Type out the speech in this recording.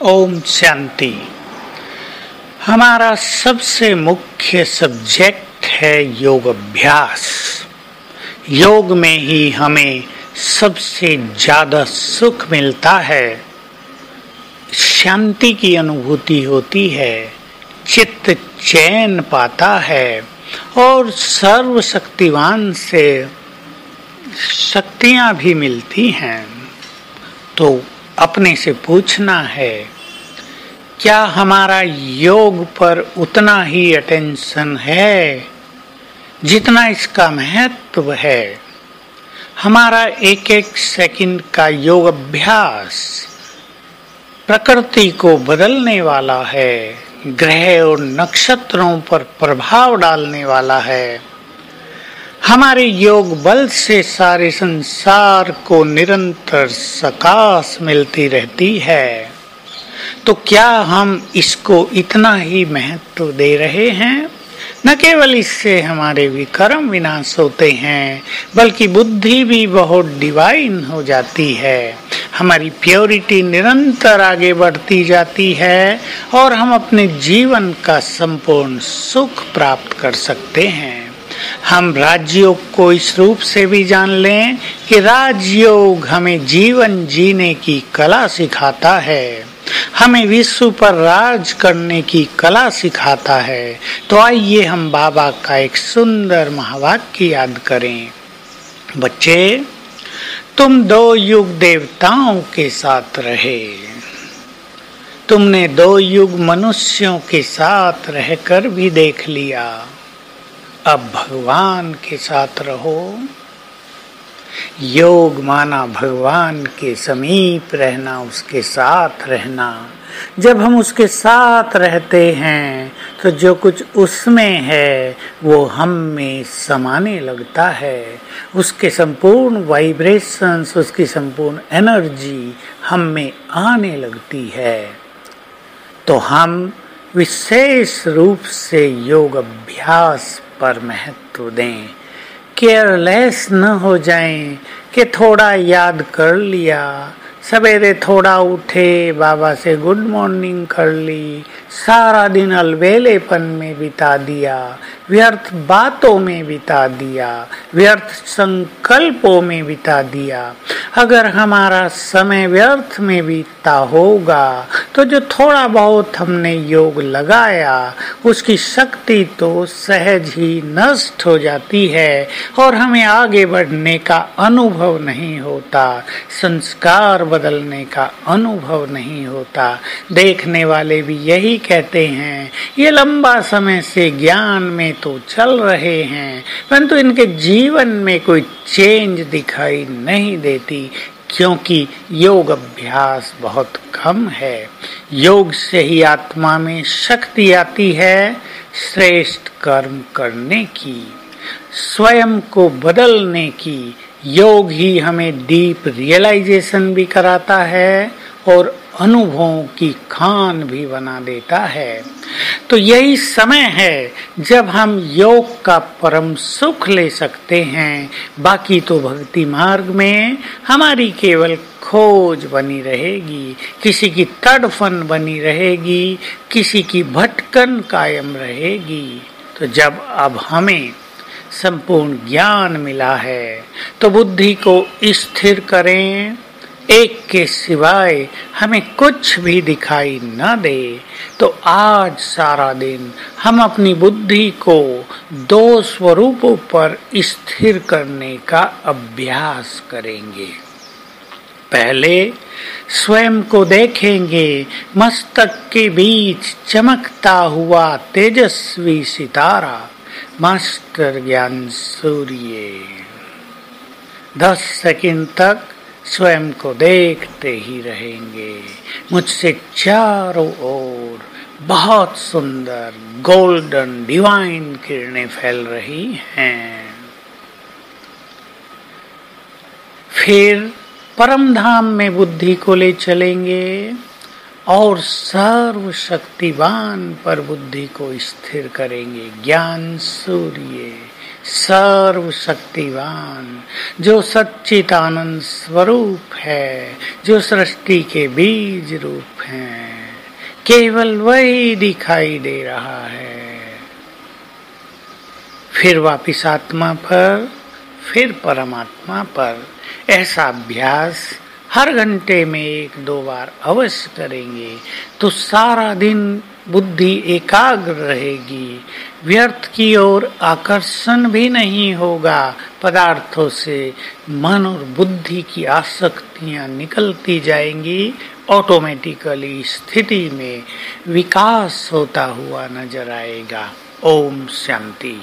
ओम शांति। हमारा सबसे मुख्य सब्जेक्ट है योग अभ्यास। योग में ही हमें सबसे ज्यादा सुख मिलता है, शांति की अनुभूति होती है, चित्त चैन पाता है और सर्वशक्तिवान से शक्तियां भी मिलती हैं। तो अपने से पूछना है, क्या हमारा योग पर उतना ही अटेंशन है जितना इसका महत्व है? हमारा एक एक सेकंड का योग अभ्यास प्रकृति को बदलने वाला है, ग्रह और नक्षत्रों पर प्रभाव डालने वाला है। हमारे योग बल से सारे संसार को निरंतर सकाश मिलती रहती है। तो क्या हम इसको इतना ही महत्व दे रहे हैं? न केवल इससे हमारे विकर्म विनाश होते हैं, बल्कि बुद्धि भी बहुत डिवाइन हो जाती है। हमारी प्योरिटी निरंतर आगे बढ़ती जाती है और हम अपने जीवन का संपूर्ण सुख प्राप्त कर सकते हैं। हम राजयोग को इस रूप से भी जान लें कि राजयोग हमें जीवन जीने की कला सिखाता है, हमें विश्व पर राज करने की कला सिखाता है। तो आइए हम बाबा का एक सुंदर महावाक्य याद करें। बच्चे, तुम 2 युग देवताओं के साथ रहे, तुमने 2 युग मनुष्यों के साथ रहकर भी देख लिया, अब भगवान के साथ रहो। योग माना भगवान के समीप रहना, उसके साथ रहना। जब हम उसके साथ रहते हैं तो जो कुछ उसमें है वो हम में समाने लगता है। उसके संपूर्ण वाइब्रेशंस, उसकी संपूर्ण एनर्जी हम में आने लगती है। तो हम विशेष रूप से योग अभ्यास पर महत्व दें, केयरलेस न हो जाएं कि थोड़ा याद कर लिया, सवेरे थोड़ा उठे, बाबा से गुड मॉर्निंग कर ली, सारा दिन अलबेलेपन में बिता दिया, व्यर्थ बातों में बिता दिया, व्यर्थ संकल्पों में बिता दिया। अगर हमारा समय व्यर्थ में बीतता होगा तो जो थोड़ा बहुत हमने योग लगाया उसकी शक्ति तो सहज ही नष्ट हो जाती है और हमें आगे बढ़ने का अनुभव नहीं होता, संस्कार बदलने का अनुभव नहीं होता। देखने वाले भी यही कहते हैं, ये लंबा समय से ज्ञान में तो चल रहे हैं परंतु इनके जीवन में कोई चेंज दिखाई नहीं देती, क्योंकि योग अभ्यास बहुत कम है। योग से ही आत्मा में शक्ति आती है श्रेष्ठ कर्म करने की, स्वयं को बदलने की। योग ही हमें डीप रियलाइजेशन भी कराता है और अनुभवों की खान भी बना देता है। तो यही समय है जब हम योग का परम सुख ले सकते हैं। बाकी तो भक्ति मार्ग में हमारी केवल खोज बनी रहेगी, किसी की तड़फन बनी रहेगी, किसी की भटकन कायम रहेगी। तो जब अब हमें संपूर्ण ज्ञान मिला है तो बुद्धि को स्थिर करें, एक के सिवाय हमें कुछ भी दिखाई न दे। तो आज सारा दिन हम अपनी बुद्धि को 2 स्वरूपों पर स्थिर करने का अभ्यास करेंगे। पहले स्वयं को देखेंगे, मस्तक के बीच चमकता हुआ तेजस्वी सितारा, मास्टर ज्ञान सूर्य। 10 सेकंड तक स्वयं को देखते ही रहेंगे। मुझसे चारों ओर बहुत सुंदर गोल्डन डिवाइन किरणें फैल रही हैं। फिर परम धाम में बुद्धि को ले चलेंगे और सर्वशक्तिवान पर बुद्धि को स्थिर करेंगे। ज्ञान सूर्य सर्वशक्तिवान, जो सच्चिदानंद स्वरूप है, जो सृष्टि के बीज रूप हैं, केवल वही दिखाई दे रहा है। फिर वापिस आत्मा पर, फिर परमात्मा पर। ऐसा अभ्यास हर घंटे में 1-2 बार अवश्य करेंगे तो सारा दिन बुद्धि एकाग्र रहेगी, व्यर्थ की ओर आकर्षण भी नहीं होगा। पदार्थों से मन और बुद्धि की आसक्तियां निकलती जाएंगी, ऑटोमेटिकली स्थिति में विकास होता हुआ नजर आएगा। ओम शांति।